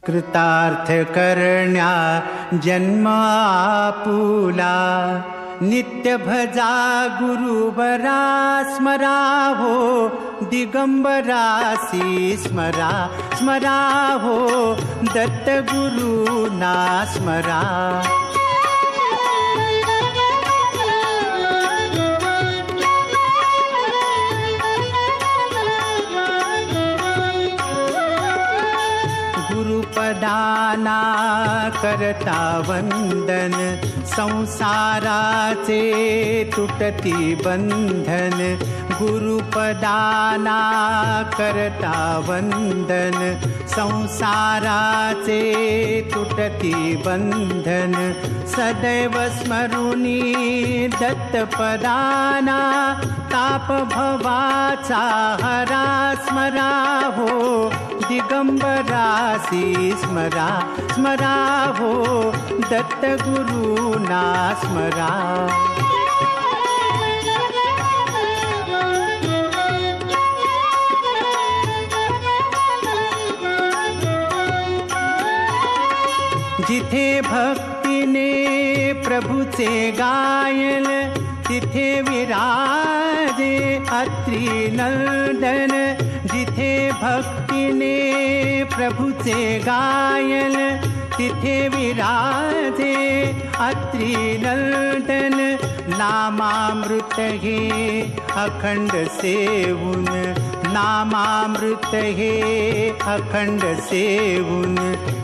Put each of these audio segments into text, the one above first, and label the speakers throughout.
Speaker 1: कृतार्थ करण्या जन्म आपुला, नित्य भजा गुरुवरा स्मरा हो, दिगंबरासी स्मरा स्मरा हो, दत्त गुरुना स्मरा। गुरुपदाना करता वंदन, संसाराचे तुटती बंधन। गुरुपदाना करता वंदन, संसाराचे तुटती बंधन। सदैव स्मरुनी दत्तपदाना, ताप भवाचा हरा स्मरा हो, दिगंबरासी स्मरा स्मरा हो, दत्त गुरुना स्मरा। जिथे भक्तीने प्रभूचे गायन, तिथे विराजे अत्री नंदन। जिथे भक्तीने प्रभूचे गायन, तिथे विराजे अत्री नंदन। नामामृत हे अखंड सेवून, नामामृत हे अखंड सेवून।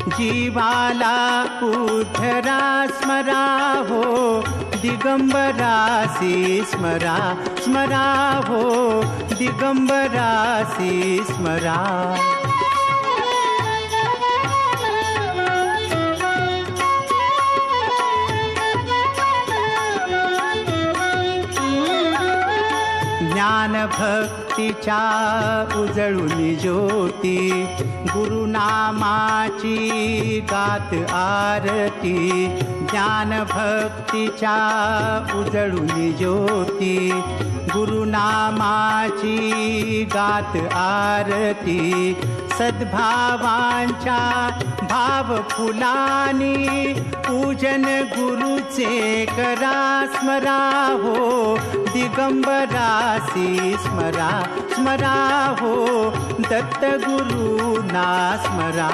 Speaker 1: जीवाला उद्धरा स्मरा हो, दिगंबरासी स्मरा स्मरा हो, दिगंबरासी स्मरा। ज्ञान भक्तीच्या उजळून ज्योती, गुरुनामाची गात आरती। ज्ञान भक्तीच्या उजळून ज्योती, गुरुनामाची गात आरती। सद्भावांच्या भाव फुलानी, पूजन गुरुचे करा स्मरा हो, दिगंबरासी स्मरा स्मरा हो, दत्त गुरुना स्मरा।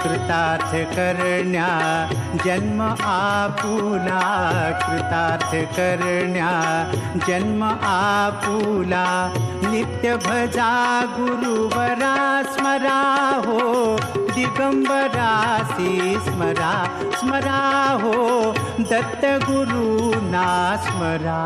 Speaker 1: कृतार्थ करण्या जन्म आपुला, कृतार्थ करण्या जन्म आपुला। नित्य भजा गुरुवरा स्मरा हो, दिगंबरासी स्मरा स्मरा हो, दत्त गुरुना स्मरा।